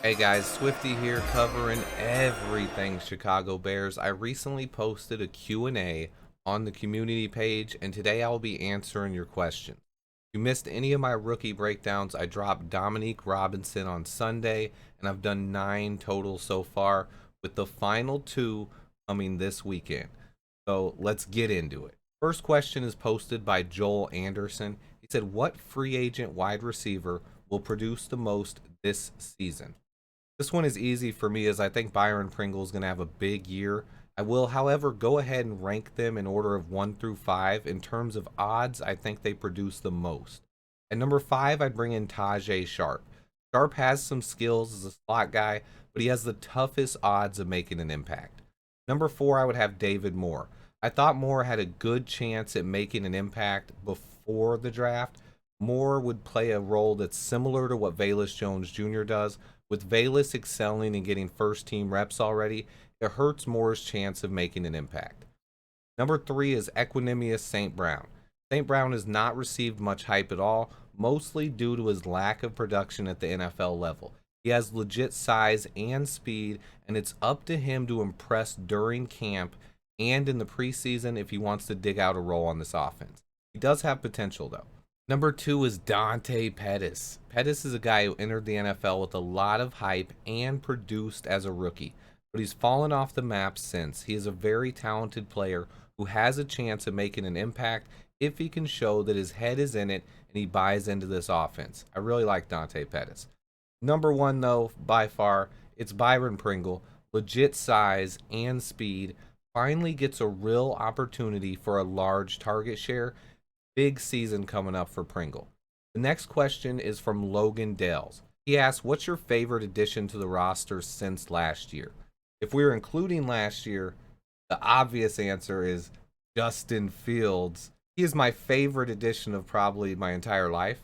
Hey guys, Swifty here covering everything Chicago Bears. I recently posted a Q&A on the community page, and today I'll be answering your questions. If you missed any of my rookie breakdowns, I dropped Dominique Robinson on Sunday, and I've done 9 total so far, with the final 2 coming this weekend. So let's get into it. First question is posted by Joel Anderson. He said, what free agent wide receiver will produce the most this season? This one is easy for me as I think Byron Pringle is going to have a big year. I will, however, go ahead and rank them in order of 1 through 5. In terms of odds, I think they produce the most. At number 5, I'd bring in Tajay Sharp. Sharp has some skills as a slot guy, but he has the toughest odds of making an impact. Number 4, I would have David Moore. I thought Moore had a good chance at making an impact before the draft. Moore would play a role that's similar to what Velus Jones Jr. does. With Velus excelling and getting first team reps already, it hurts Moore's chance of making an impact. Number 3 is Equanimous St. Brown. St. Brown has not received much hype at all, mostly due to his lack of production at the NFL level. He has legit size and speed, and it's up to him to impress during camp and in the preseason if he wants to dig out a role on this offense. He does have potential though. Number 2 is Dante Pettis. Pettis is a guy who entered the NFL with a lot of hype and produced as a rookie, but he's fallen off the map since. He is a very talented player who has a chance of making an impact if he can show that his head is in it and he buys into this offense. I really like Dante Pettis. Number 1, though, by far, it's Byron Pringle. Legit size and speed. Finally gets a real opportunity for a large target share. Big season coming up for Pringle. The next question is from Logan Dales. He asks, what's your favorite addition to the roster since last year? If we were including last year, the obvious answer is Justin Fields. He is my favorite addition of probably my entire life.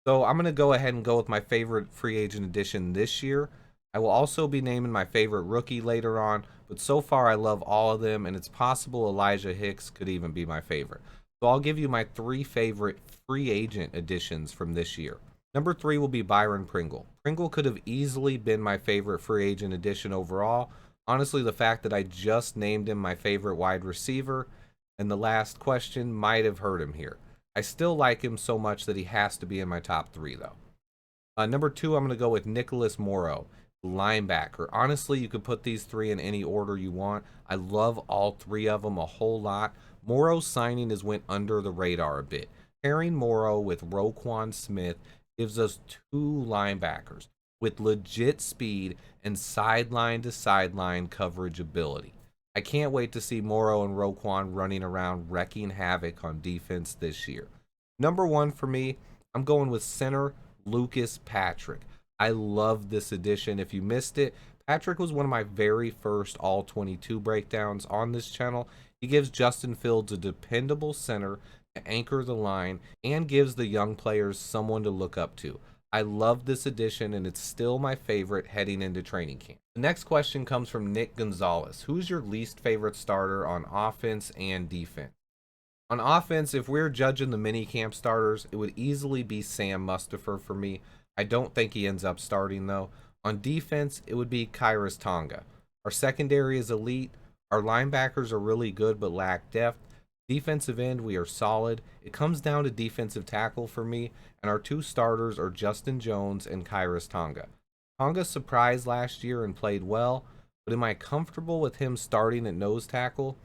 So I'm going to go ahead and go with my favorite free agent addition this year. I will also be naming my favorite rookie later on, but so far I love all of them, and it's possible Elijah Hicks could even be my favorite. So I'll give you my 3 favorite free agent additions from this year. Number 3 will be Byron Pringle. Pringle could have easily been my favorite free agent addition overall. Honestly, the fact that I just named him my favorite wide receiver and the last question might have hurt him here. I still like him so much that he has to be in my top 3 though. Number 2, I'm going to go with Nicholas Morrow, linebacker. Honestly, you could put these 3 in any order you want. I love all 3 of them a whole lot. Morrow's signing has went under the radar a bit. Pairing Morrow with Roquan Smith gives us 2 linebackers with legit speed and sideline to sideline coverage ability. I can't wait to see Morrow and Roquan running around wrecking havoc on defense this year. Number 1 for me, I'm going with center Lucas Patrick. I love this addition. If you missed it, Patrick was one of my very first all 22 breakdowns on this channel. He gives Justin Fields a dependable center to anchor the line and gives the young players someone to look up to. I love this addition, and it's still my favorite heading into training camp. The next question comes from Nick Gonzalez. Who's your least favorite starter on offense and defense? On offense, if we're judging the mini camp starters, it would easily be Sam Mustipher for me. I don't think he ends up starting though. On defense, it would be Kairos Tonga. Our secondary is elite. Our linebackers are really good but lack depth. Defensive end, we are solid. It comes down to defensive tackle for me, and our 2 starters are Justin Jones and Kairos Tonga. Tonga surprised last year and played well, but am I comfortable with him starting at nose tackle?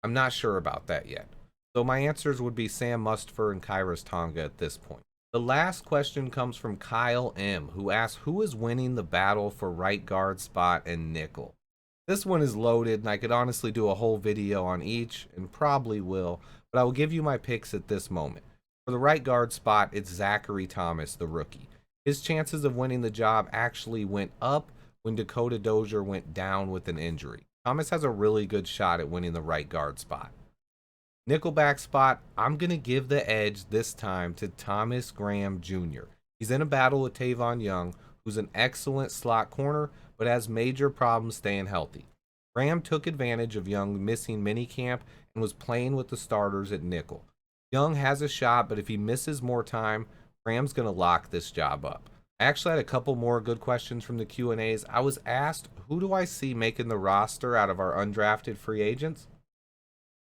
I'm not sure about that yet. So my answers would be Sam Mustipher and Kairos Tonga at this point. The last question comes from Kyle M., who asks, who is winning the battle for right guard spot and nickel? This one is loaded, and I could honestly do a whole video on each, and probably will, but I will give you my picks at this moment. For the right guard spot, it's Zachary Thomas, the rookie. His chances of winning the job actually went up when Dakota Dozier went down with an injury. Thomas has a really good shot at winning the right guard spot. Nickelback spot, I'm going to give the edge this time to Thomas Graham Jr. He's in a battle with Tavon Young, who's an excellent slot corner, but has major problems staying healthy. Graham took advantage of Young missing minicamp and was playing with the starters at nickel. Young has a shot, but if he misses more time, Graham's going to lock this job up. I actually had a couple more good questions from the Q&As. I was asked, who do I see making the roster out of our undrafted free agents?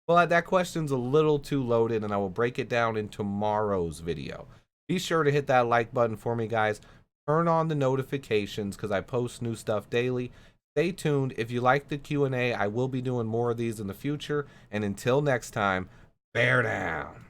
Well, that question's a little too loaded, and I will break it down in tomorrow's video. Be sure to hit that like button for me, guys. Turn on the notifications because I post new stuff daily. Stay tuned. If you like the Q&A, I will be doing more of these in the future. And until next time, bear down.